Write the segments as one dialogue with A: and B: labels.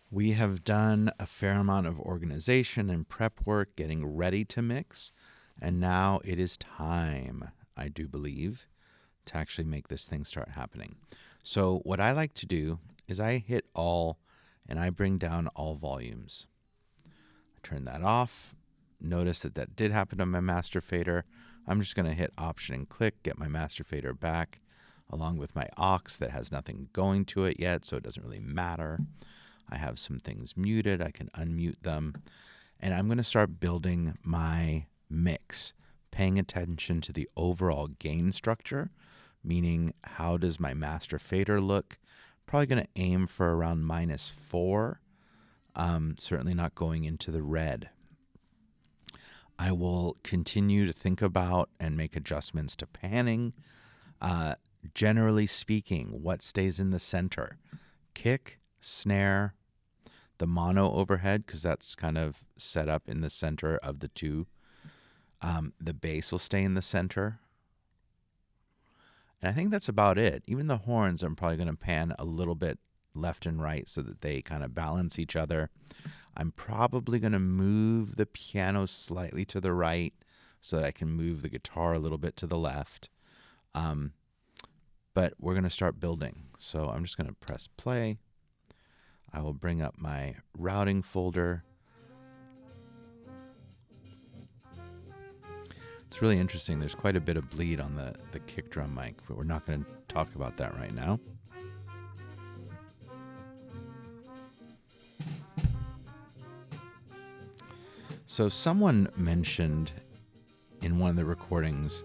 A: We have done a fair amount of organization and prep work getting ready to mix, and now it is time, I do believe, to actually make this thing start happening. So what I like to do is I hit all and I bring down all volumes. I turn that off. Notice that that did happen on my master fader. I'm just going to hit Option and click, get my master fader back, along with my aux that has nothing going to it yet, so it doesn't really matter. I have some things muted. I can unmute them. And I'm going to start building my mix, paying attention to the overall gain structure, meaning how does my master fader look? Probably going to aim for around -4, certainly not going into the red. I will continue to think about and make adjustments to panning. Generally speaking, what stays in the center? Kick, snare, the mono overhead, because that's kind of set up in the center of the two. The bass will stay in the center. And I think that's about it. Even the horns, I'm probably going to pan a little bit left and right so that they kind of balance each other. I'm probably going to move the piano slightly to the right so that I can move the guitar a little bit to the left. But we're going to start building. So I'm just going to press play. I will bring up my routing folder. It's really interesting. There's quite a bit of bleed on the kick drum mic, but we're not going to talk about that right now. So someone mentioned in one of the recordings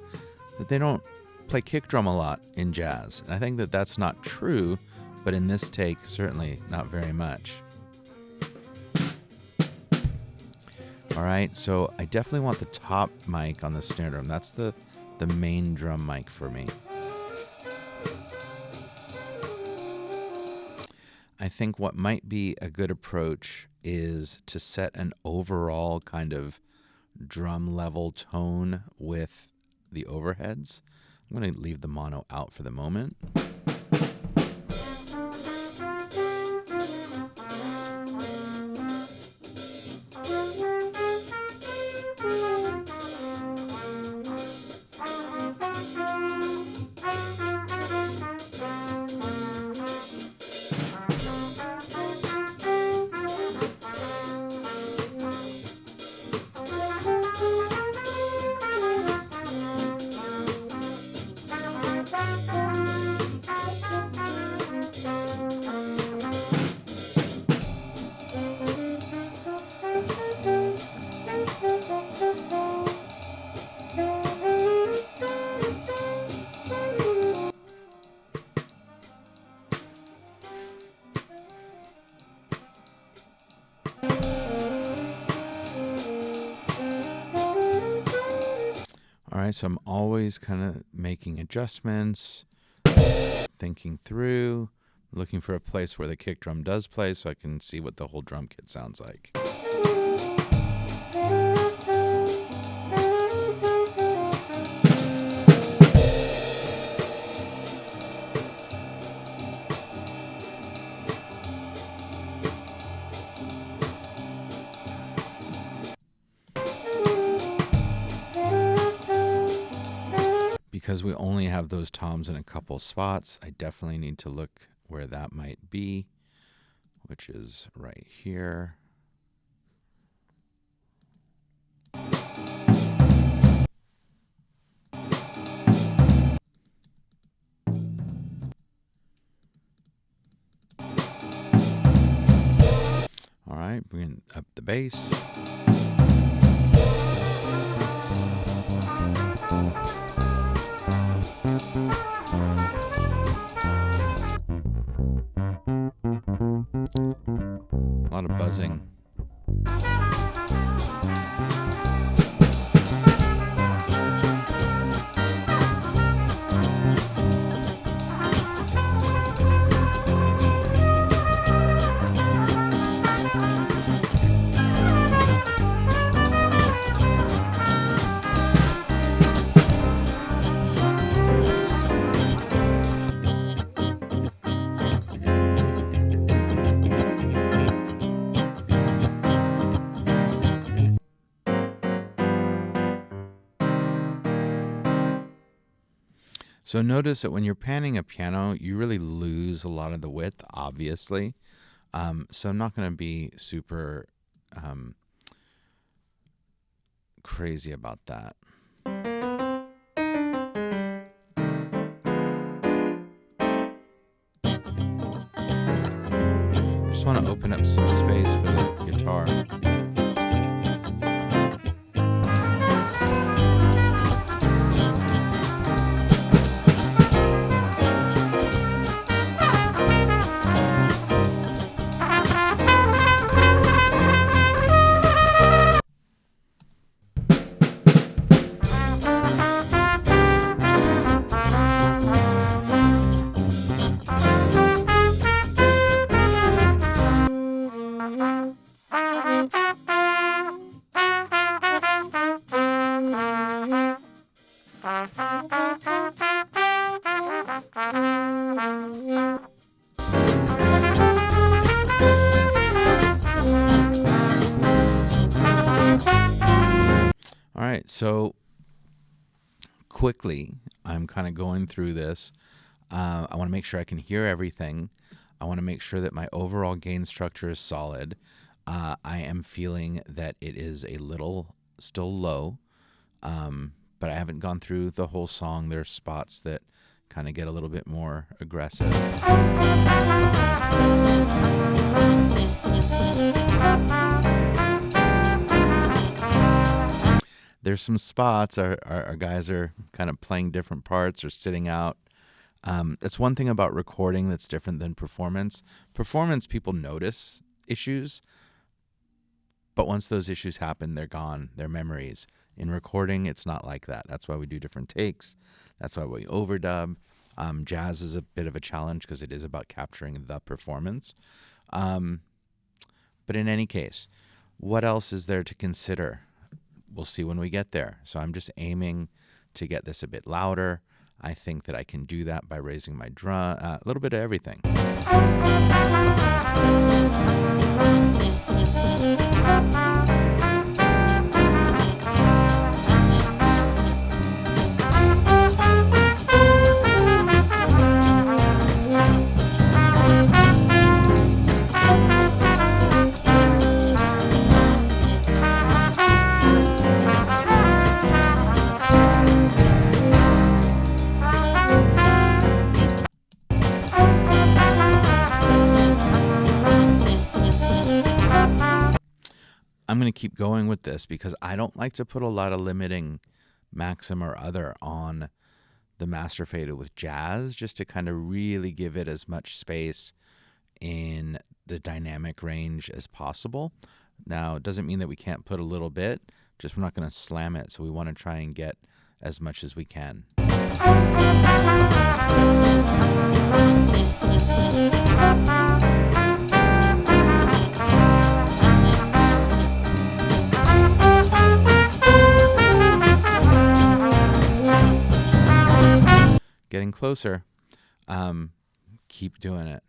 A: that they don't play kick drum a lot in jazz. And I think that that's not true, but in this take, certainly not very much. All right, so I definitely want the top mic on the snare drum. That's the main drum mic for me. I think what might be a good approach is to set an overall kind of drum level tone with the overheads. I'm going to leave the mono out for the moment. So I'm always kind of making adjustments, thinking through, looking for a place where the kick drum does play so I can see what the whole drum kit sounds like. Because we only have those toms in a couple spots, I definitely need to look where that might be, which is right here. All right, bringing up the bass. A lot of buzzing. So notice that when you're panning a piano, you really lose a lot of the width, obviously. So I'm not going to be super crazy about that. Just want to open up some space for the guitar. All right, so quickly, I'm kind of going through this. I want to make sure I can hear everything. I want to make sure that my overall gain structure is solid. I am feeling that it is a little still low, but I haven't gone through the whole song. There's spots that kind of get a little bit more aggressive. There's some spots our guys are kind of playing different parts or sitting out. That's one thing about recording that's different than performance. Performance, people notice issues, but once those issues happen, they're gone. They're memories. In recording, it's not like that. That's why we do different takes. That's why we overdub. Jazz is a bit of a challenge because it is about capturing the performance. But in any case, what else is there to consider? We'll see when we get there. So I'm just aiming to get this a bit louder. I think that I can do that by raising my drum, a little bit of everything. I'm going to keep going with this because I don't like to put a lot of limiting maxim or other on the master fader with jazz, just to kind of really give it as much space in the dynamic range as possible. Now, it doesn't mean that we can't put a little bit, just we're not going to slam it. So we want to try and get as much as we can. Getting closer. Keep doing it.